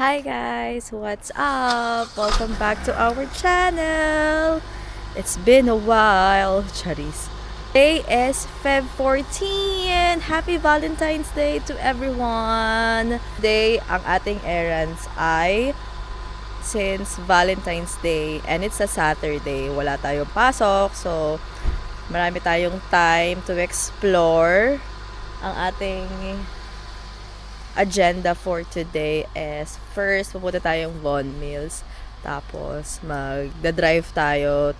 Hi guys, what's up? Welcome back to our channel. It's been a while, Charis. Today is Feb 14. Happy Valentine's Day to everyone. Today, ang ating errands ay since Valentine's Day and it's a Saturday, wala tayong pasok. So, marami tayong time to explore. Ang ating agenda for today is first, pupunta tayong Von Mills. Tapos, magda-drive tayo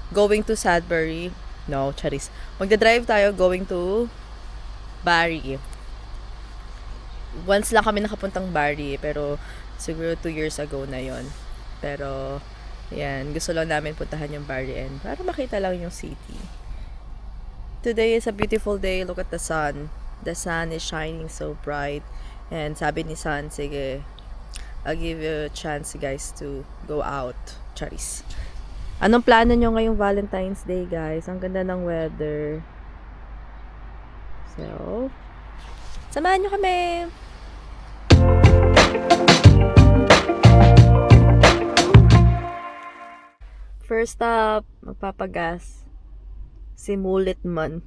going to Sudbury. No, charis. Magda-drive tayo going to Barrie. Once lang kami nakapuntang Barrie, pero siguro 2 years ago na yon. Pero, yan, gusto lang namin puntahan yung Barrie and para makita lang yung city. Today is a beautiful day. Look at the sun. The sun is shining so bright. And sabi ni San, sige, I'll give you a chance guys to go out. Charis. Anong plano nyo ngayong Valentine's Day guys? Ang ganda ng weather. So, samahan nyo kami! First up, magpapagas. Si Mulit Man.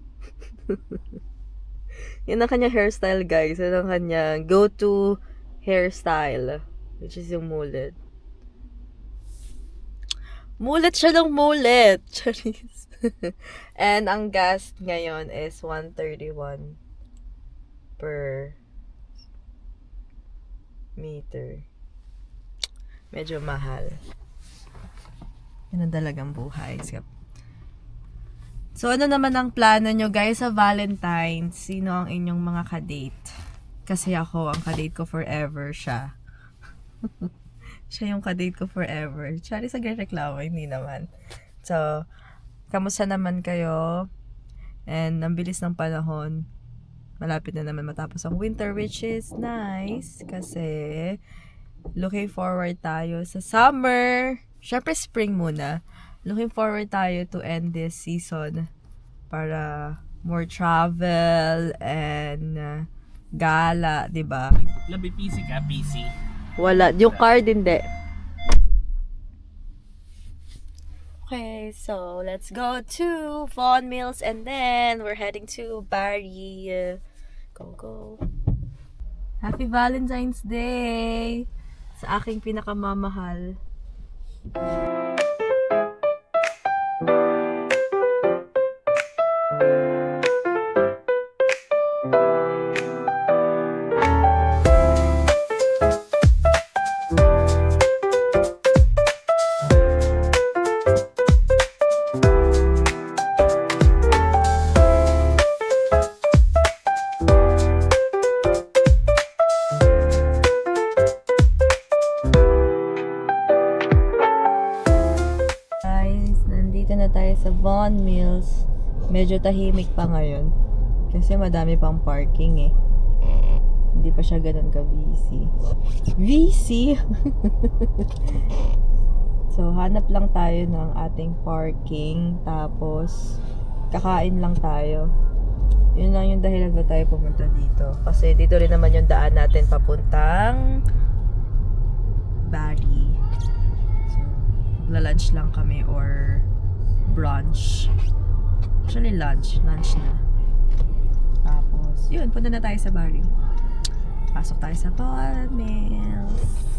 Yun ang kanya hairstyle guys. Yun ang kanya go-to hairstyle. Which is yung mullet. Mullet siya ng mullet. Charis. And ang gas ngayon is 131 per meter. Medyo mahal. Yan ang talagang buhay. So, ano naman ang plano nyo guys sa Valentine's? Sino ang inyong mga kadate? Kasi ako, ang kadate ko forever siya. Siya yung kadate ko forever. Sorry sa reklamo, hindi naman. So, kamusta naman kayo? And, ang bilis ng panahon. Malapit na naman matapos ang winter, which is nice. Kasi, looking forward tayo sa summer. Syempre, spring muna. Looking forward tayo to end this season para more travel and gala, di ba? Labi PC ka, PC. Wala. Yung card hindi. Okay, so let's go to Von Mills and then we're heading to Barrie. Go, go. Happy Valentine's Day sa aking pinakamamahal. Sa Von Mills. Medyo tahimik pa ngayon. Kasi madami pang parking eh. Hindi pa siya ganun ka-VC. VC! So, hanap lang tayo ng ating parking. Tapos, kakain lang tayo. Yun lang yung dahilan ba tayo pumunta dito. Kasi dito rin naman yung daan natin papuntang Barrie. So, magla-lunch lang kami or brunch. Actually, lunch na. Tapos, yun, punta na tayo sa Barrie. Pasok tayo sa Von Mills.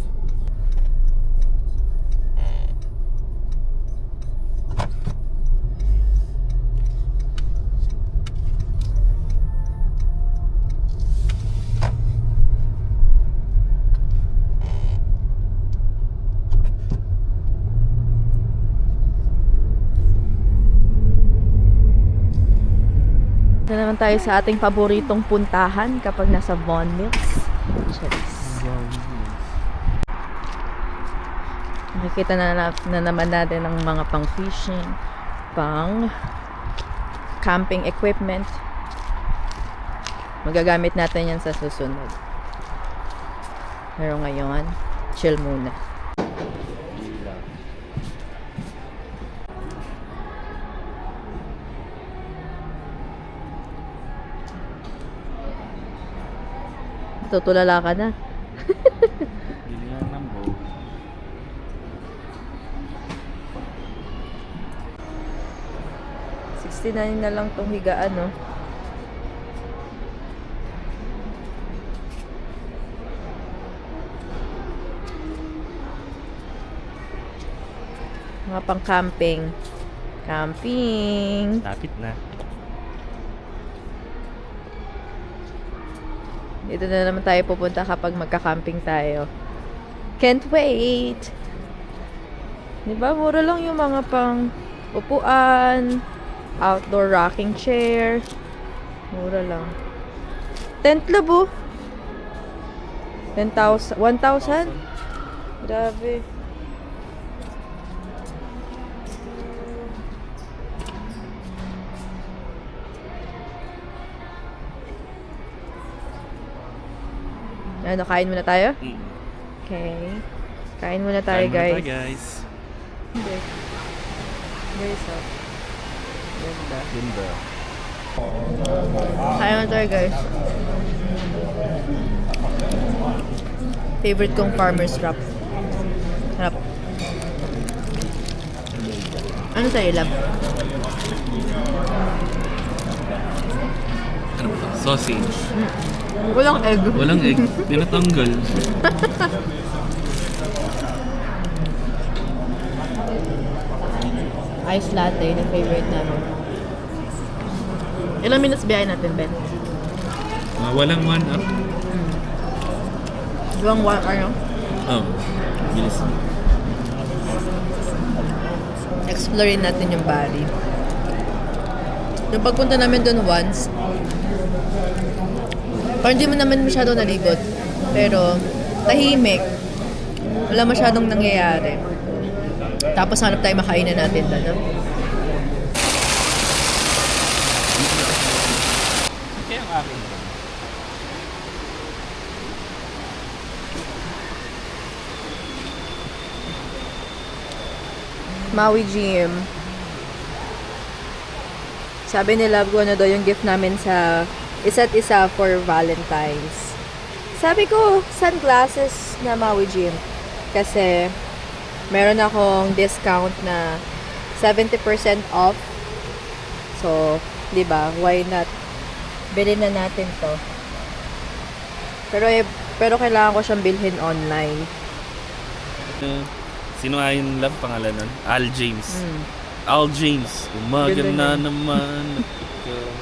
Na naman tayo sa ating paboritong puntahan kapag nasa Von Mills. Charis. Nakikita na naman natin ang mga pang fishing, pang camping equipment. Magagamit natin yan sa susunod. Pero ngayon, chill muna. Tutulala ka na. $69 na lang tong higaan, no? Mga pang camping. Camping. Lapit na. Dito na naman tayo pupunta kapag magka-camping tayo. Can't wait! Diba? Mura lang yung mga pang upuan, outdoor rocking chair. Mura lang. Tent labo. 10,000. 1,000? Grabe. Ano, kain muna tayo? Okay. Kain muna tayo, guys. guys. Hindi. Guys, oh. Ganda. Ganda. Kain muna tayo, guys. Favorite kong farmer's wrap. Sarap. Ano tayo, lab? Ano ba? Sausage. Walang egg. Walang egg. Tinatanggal. Ice latte, na favorite namin. Ilang minutes biyahe natin, Ben? Walang 1 up. Ilang ano? Oh. Bilis. Explorein natin yung Bali. Yung pagpunta namin doon once, parang hindi mo naman masyado nalibot. Pero, tahimik. Wala masyadong nangyayari. Tapos hanap tayo makainan natin doon, no? Kaya ang akin. Maui Gym. Sabi ni Love ko na daw yung gift namin sa isa't isa for Valentine's. Sabi ko, sunglasses na Maui Gym. Kasi, meron akong discount na 70% off. So, di ba? Why not? Bilhin na natin to. Pero kailangan ko siyang bilhin online. Sino nga yung love pangalan nun? Al James. Hmm. Al James. Umaga Ganda na niya. naman.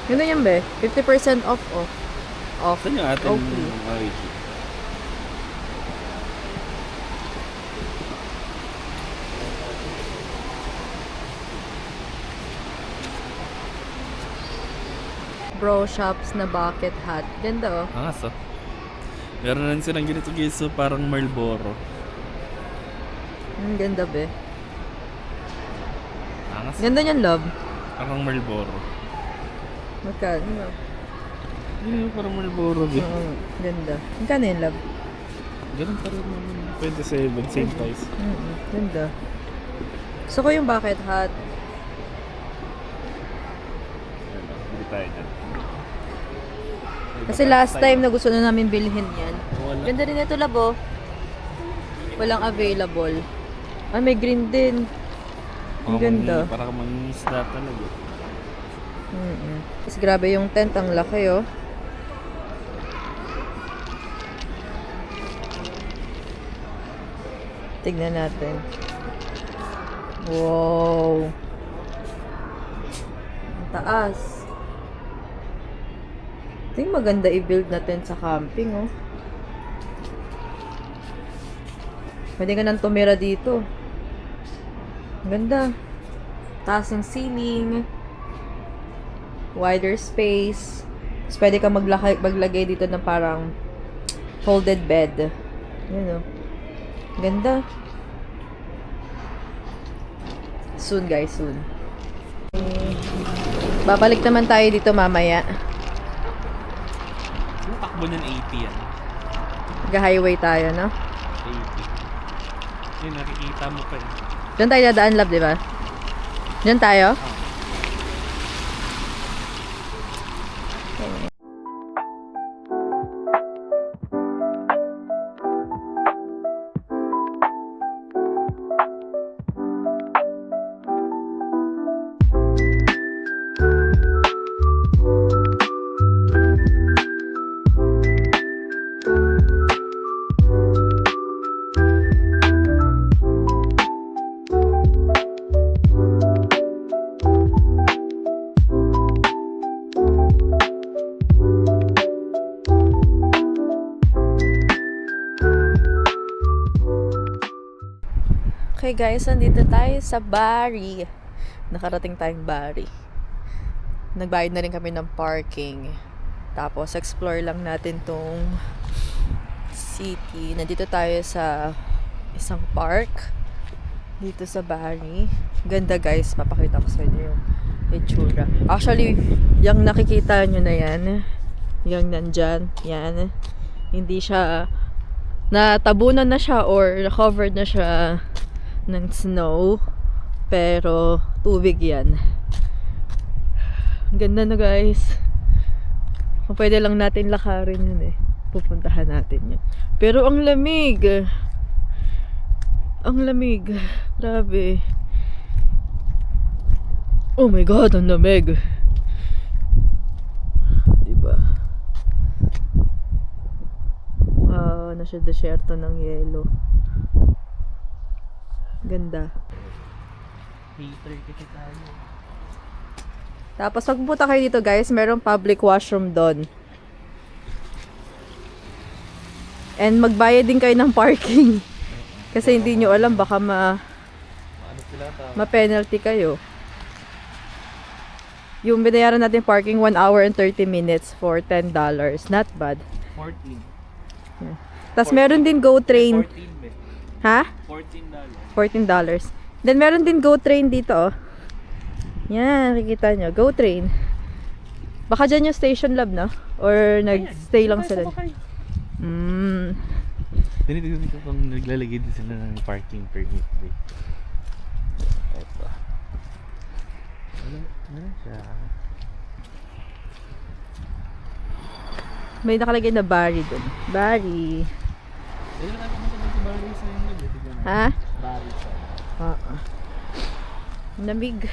Ganda yan, be. 50% off, oh. Off. Saan yung ating Oakley. RG? Bro shops na bucket hat. Ganda, oh. Angas oh. Meron na rin silang ganito guys, so parang Marlboro. Ang ganda, be. Angas. Ganda niyan, Love. Parang Marlboro. Magkano? Parang Marlboro eh. Oo, ganda. Magkano yun, Love? Ganun pa rin naman. 27, same price. Ganda. Gusto ko yung bucket hat. Hindi tayo dyan. Kasi last time na gusto na namin bilhin yan. Wala. Ganda rin ito, Labo. Walang available. Ah, may green din. Ang ganda. Parang mangingisda talaga. Tapos grabe yung tent. Ang laki, oh. Tignan natin. Wow. Ang taas. Ito yung maganda i-build natin sa camping, oh. Pwede ka nang tumira dito. Ang ganda. Taas yung ceiling. Wider space. Tapos pwede ka maglagay dito ng parang folded bed. Yun, oh. Ganda. Soon, guys. Soon. Babalik naman tayo dito mamaya. Yung takbo niyan 80 yan. Mag-highway tayo, no? 80. Yun, nakikita mo pa eh. Diyan tayo dadaan, Love, di ba? Diyan tayo? Okay guys, nandito tayo sa Bari. Nakarating tayong Bari. Nagbayad na rin kami ng parking. Tapos explore lang natin tong city. Nandito tayo sa isang park dito sa Bari. Ganda guys, papakita ko sa inyo yung itsura. Actually, yung nakikita nyo na yan, yung nandyan, yan. Hindi siya, natabunan na siya or covered na siya ng snow, pero tubig yan. Ganda na guys. Kung pwede lang natin lakarin yun eh, pupuntahan natin yun. Pero ang lamig, ang lamig, grabe. Oh my god, ang lamig, diba? Nasa desierto ng yelo. Ganda. Hater kasi tayo. Tapos pag pupunta kayo dito guys, merong public washroom doon. And magbayad din kayo ng parking. Kasi hindi nyo alam, baka ma-penalty kayo. Yung binayaran natin parking 1 hour and 30 minutes for $10. Not bad. 14. Yeah. Tapos meron din GO train. 14 be. Ha? $14. Then meron din GO train dito oh. Yan, nakikita nyo. GO train. Baka dyan yung station lab, no? Or nag-stay lang sila. Tinitigan ko kung naglalagay din sila ng parking permit. Ito. Wala siya. May nakalagay na Bari dun. Bari. Ayun na naman sa Bari sa inyo. Ha? Bari siya. Oo. Lamig.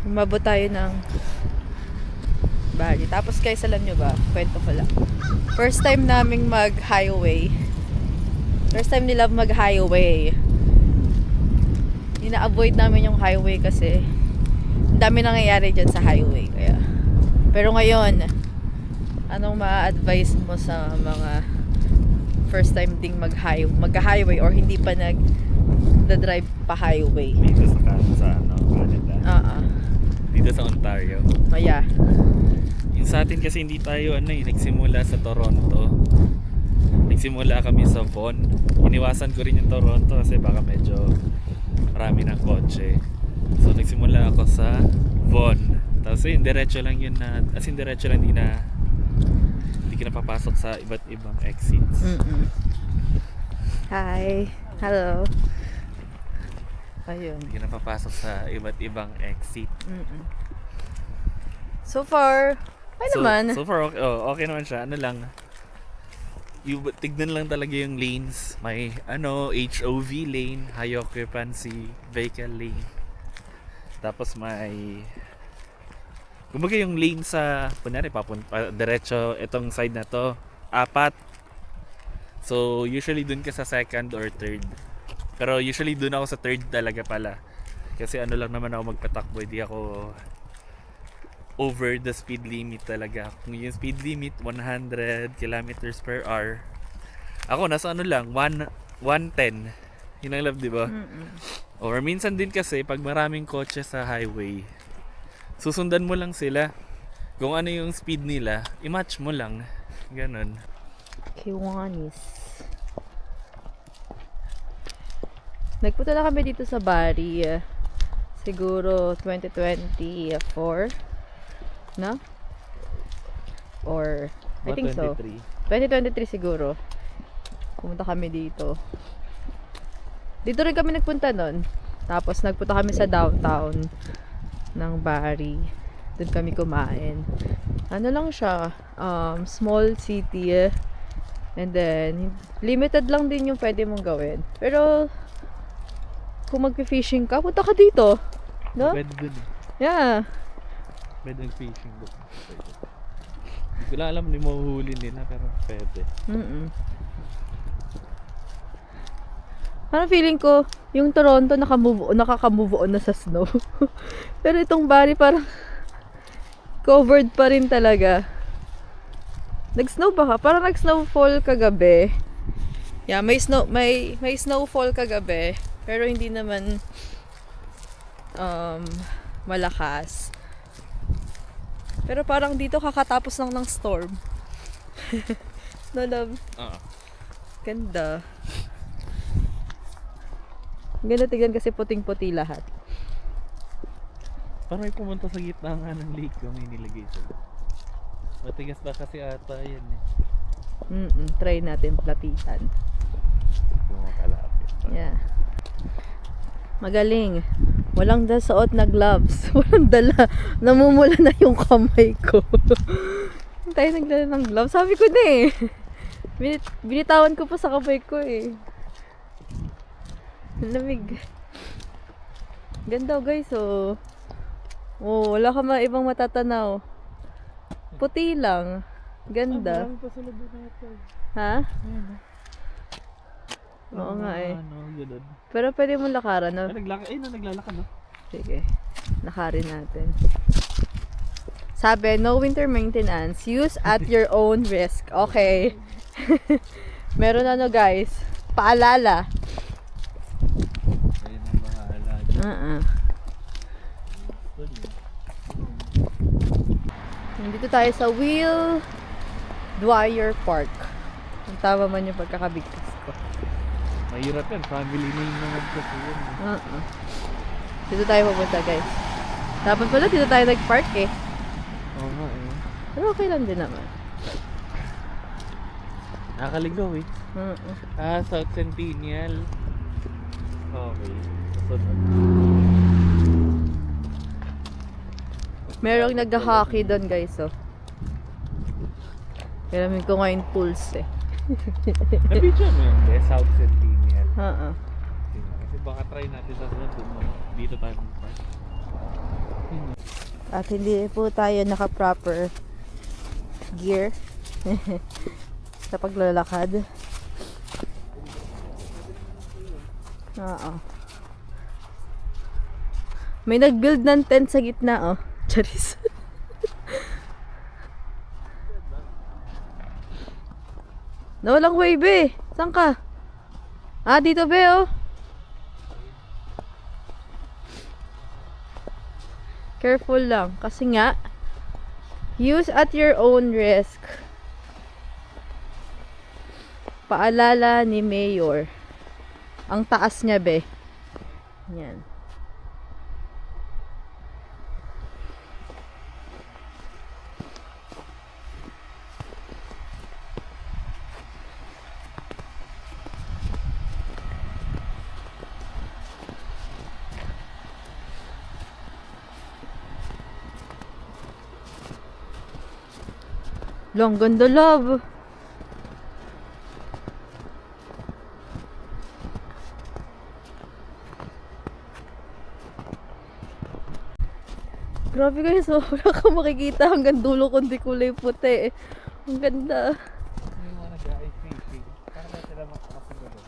Umabot tayo ng Bali. Tapos guys, alam nyo ba? Kwento ko lang. First time naming mag-highway. First time nila mag-highway. Ina-avoid namin yung highway kasi ang dami nangyayari dyan sa highway. Kaya. Pero ngayon, anong ma-advise mo sa mga first time ding mag-highway or hindi pa nag-drive pa highway? Dito sa Canada. Dito sa Ontario. Maya. Yung sa atin kasi hindi tayo nagsimula sa Toronto. Nagsimula kami sa Vaughan. Iniwasan ko rin yung Toronto kasi baka medyo marami ng kotse. So nagsimula ako sa Vaughan. Tapos yun, diretso lang yun na, as in diretso lang hindi ka napapasok sa iba't ibang exits. Hi. Hello. Ayun. Hindi ka napapasok sa iba't ibang exit. So far, okay naman. So far, okay naman siya. Ano lang, tignan lang talaga yung lanes. May HOV lane, high occupancy vehicle lane. Tapos may kumbaga yung lane sa kunyari diretso itong side na to, 4. So usually dun ka sa second or third. Pero usually dun ako sa third talaga pala. Kasi lang naman ako magpatakbo, hindi ako over the speed limit talaga. Kung yung speed limit 100 kilometers per hour, ako nasa lang 110. Yun ang love, di ba? Or minsan din kasi pag maraming kotse sa highway, susundan mo lang sila. Kung ano yung speed nila, i-match mo lang. Ganon. Kiwanis. Nagpunta na kami dito sa Bari. Siguro 2024. No? Or I think so. 2023 siguro. Pumunta kami dito. Dito rin kami nagpunta nun. Tapos nagpunta kami sa downtown ng Bari. Doon kami kumain. Ano lang siya, small city. And then, limited lang din yung pwede mong gawin. Pero, kung mag-fishing ka, punta ka dito. No? Pwede dun. Yeah. Pwede fishing doon. Hindi ko lang alam ni mahuhuli nila pero pwede. Parang feeling ko, yung Toronto nakaka-move on na sa snow. Pero itong Bari parang covered pa rin talaga. Nag-snow ba ka? Parang nag-snowfall kagabi. Yeah, may snowfall kagabi, pero hindi naman malakas. Pero parang dito kakatapos lang ng storm. No, love. Oo. Ganda. Ganda tignan kasi puting-puti lahat. Parang may pumunta sa gitna nga ng lake yung may nilagay sila. Matigas na kasi ata yan eh. Try natin platitan. Kung makalapit. Yeah. Magaling. Walang suot na gloves. Walang dala. Namumula na yung kamay ko. Hindi tayo nagdala ng gloves. Sabi ko na eh. Binitawan ko pa sa kamay ko eh. Lamig. Ganda guys oh. Oh, wala ka ibang matatanaw. Puti lang. Ganda. Marami pa sa labo na ito. Ha? Ayan oh. Oo nga eh. Ano, ganun. Pero pwede mo lakaran no? Naglalakad no? Sige. Lakarin natin. Sabi, no winter maintenance. Use at your own risk. Okay. Meron ano guys. Paalala. Ayun ang bahala. Nandito tayo sa Will Dwyer Park. Ang tama man yung pagkakabigkas ko. Mahirap yan. Family name naman kasi yun. Dito tayo pupunta guys. Dapat pala dito tayo nag-park eh. Oo nga eh. Pero okay lang din naman. Nakakaligaw eh. South Centennial. Okay. Kasunod. Merong nag-hockey doon guys oh. Kailangan ko ngayon pulse eh. Na-video mo yun eh, South Centennial. Kasi baka try natin sa sunod dito tayo mag-park. At hindi po tayo naka-proper gear sa paglalakad. May nag-build ng tent sa gitna oh. Charis. No, walang way be. Saan ka? Dito be oh. Careful lang. Kasi nga, use at your own risk. Paalala ni Mayor. Ang taas niya be. Yan. Long ganda love. Grabe guys, oh, wala kang makikita hanggang dulo kundi kulay puti. Ang ganda. Yung mga nag-ice skating. Para na sila makakasundo doon.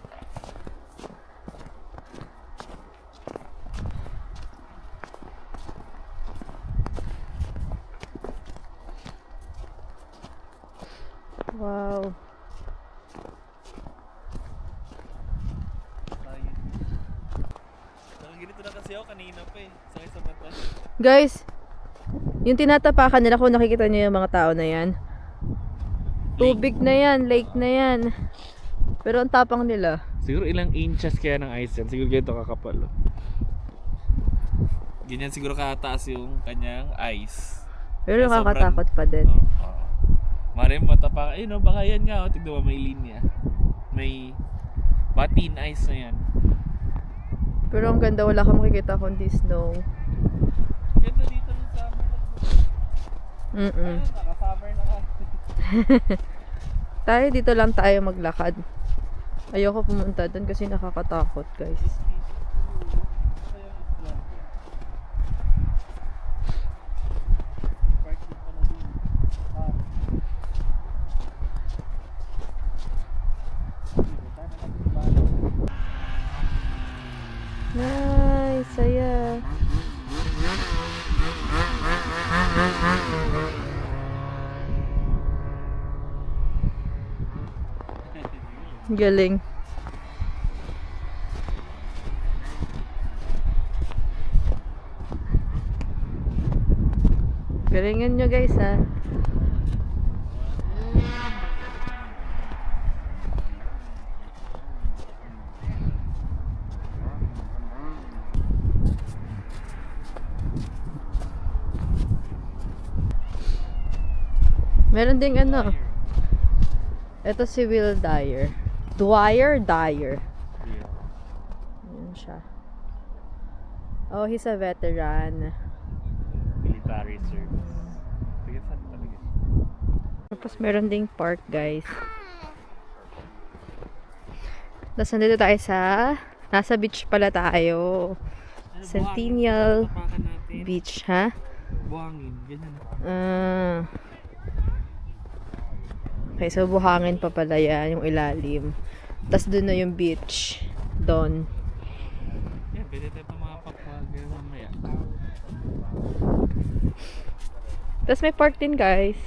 Wow. Ganito na kasi ako kanina pa eh. Sakit sa mata. Guys, yung tinatapakan nila, kung nakikita niyo yung mga tao na yan, tubig na yan, lake na yan. Pero ang tapang nila. Siguro ilang inches kaya ng ice yan. Siguro ganito kakapal. Oh. Ganyan siguro kataas yung kanyang ice. Pero Kaya nakakatakot pa din. Marim matapak. Ayun oh, baka yan nga. Oh, tignan mo, may linya. May patin ice na yan. Pero ang ganda, wala kang makikita kundi snow. Ganda dito ng summer lang. Ayun, naka-summer na ka. Tayo dito lang tayo maglakad. Ayoko pumunta doon kasi nakakatakot guys. Nice, saya. Galing. Galingan nyo guys ha. Meron ding ano. Ito si Will Dyer. Dyer. Yan siya. Oh, he's a veteran. Military service. Sige, saan talaga? Tapos meron ding park, guys. Tapos nandito tayo nasa beach pala tayo. Centennial Tapakan natin. Beach, ha? Buhangin, ganyan. Okay, so buhangin pa pala yan, yung ilalim. Tapos doon na yung beach. Doon. Yan, pwede tayo pa makapagpag mamaya. Tapos may park din, guys.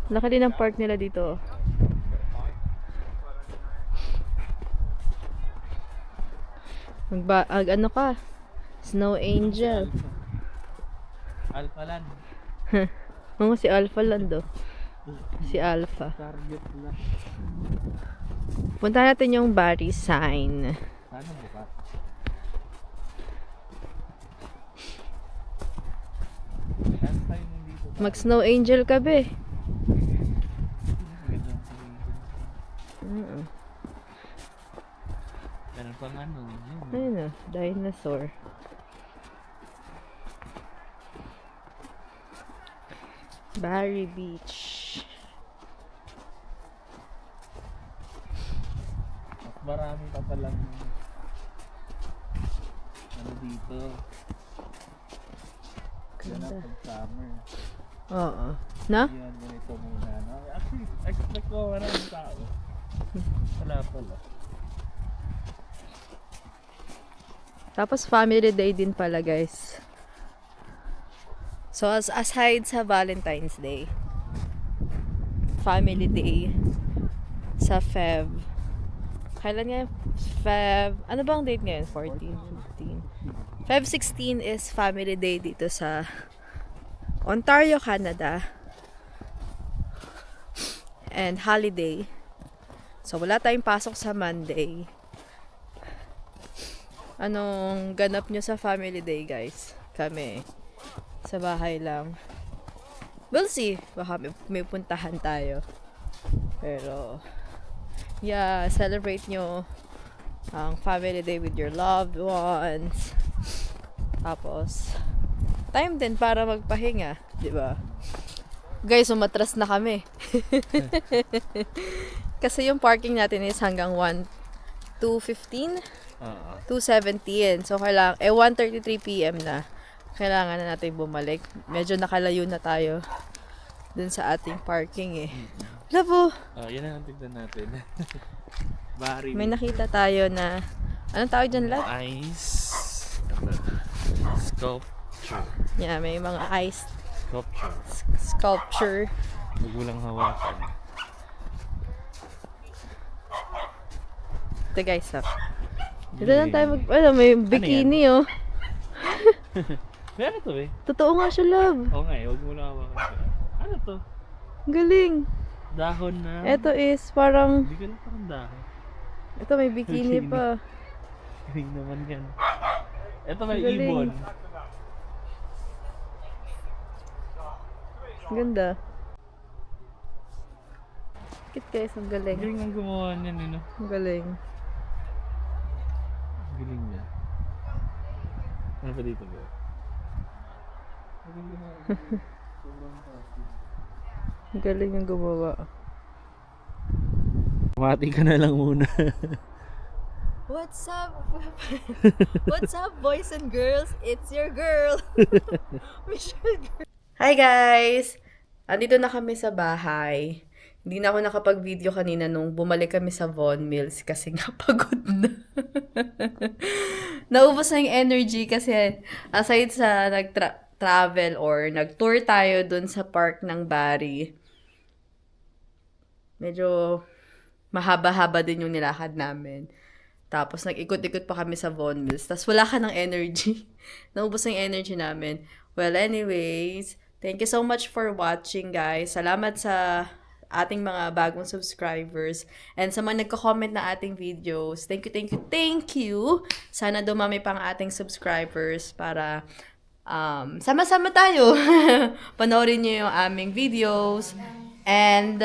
Laki din ang park nila dito. Ano ka? Snow Angel. Alpha Land. Mga si Alpha Land, oh. Si Alpha. Target na. Punta natin yung Barry sign. Sana bukas. Last time nandito. Mag-Snow Angel ka, be. Meron pang ano. Yun. Ayun, oh. Dinosaur. Barry Beach. Mas marami pa palang ano dito. Ganda Ganda. pag summer. Oo. Na? Yan, ganito muna. No? Actually, expect ko maraming tao. Wala pala. Tapos family day din pala, guys. So, aside sa Valentine's Day, family day sa Feb. Kailan nga? Ano bang date ngayon? 14, 15. Feb 16 is family day dito sa Ontario, Canada. And holiday. So, wala tayong pasok sa Monday. Anong ganap nyo sa family day, guys? Kami. Sa bahay lang. We'll see. Baka may puntahan tayo. Pero, yeah, celebrate nyo ang family day with your loved ones. Tapos, time din para magpahinga. Diba? Guys, umatras na kami. Kasi yung parking natin is hanggang 2:15? 2:17. So, 1:33 p.m. na. Kailangan na natin bumalik. Medyo nakalayo na tayo dun sa ating parking eh. Labo! Yan ang tignan natin. Barry. May nakita tayo na, anong tawag dyan lahat? Ice. Sculpture. Yeah, may mga ice Sculpture. sculpture. Magulang hawakan. Ito guys, dito lang tayo may bikini oh. Meron to eh. Totoo nga siya, love. Oo nga eh, huwag mo lang hawakan. Ano to? Galing. Dahon na. Ito is parang, Hindi ko lang parang dahon. ito may bikini pa. Galing naman yan. Ito may Galing. ibon. Ganda. Kit guys, ang galing. Galing ang gumawa niyan eh no? Ang galing. Galing niya. Ano pa dito ba? Ang galing ang gumawa. Mati ka na lang muna. What's up? What's up, boys and girls? It's your girl. Michelle girl. Hi guys! Andito na kami sa bahay. Hindi na ako nakapag-video kanina nung bumalik kami sa Vaughan Mills kasi nga pagod na. Naubos na yung energy kasi aside sa nag-travel or nag-tour tayo dun sa park ng Barry, Medyo mahaba-haba din yung nilakad namin. Tapos, nag-ikot-ikot pa kami sa Von Mills. Tapos, wala ka ng energy. Naubos na yung energy namin. Well, anyways, thank you so much for watching, guys. Salamat sa ating mga bagong subscribers. And sa mga nagko-comment na ating videos, thank you, thank you, thank you. Sana dumami pang ating subscribers para sama-sama tayo. Panoorin niyo yung aming videos. And,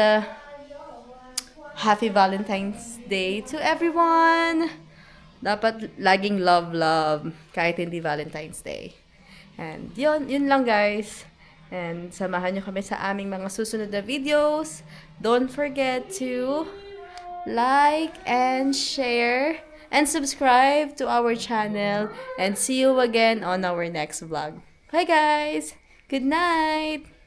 Happy Valentine's Day to everyone! Dapat laging love, love, kahit hindi Valentine's Day. And yun lang guys. And samahan nyo kami sa aming mga susunod na videos. Don't forget to like and share and subscribe to our channel. And see you again on our next vlog. Bye guys! Good night!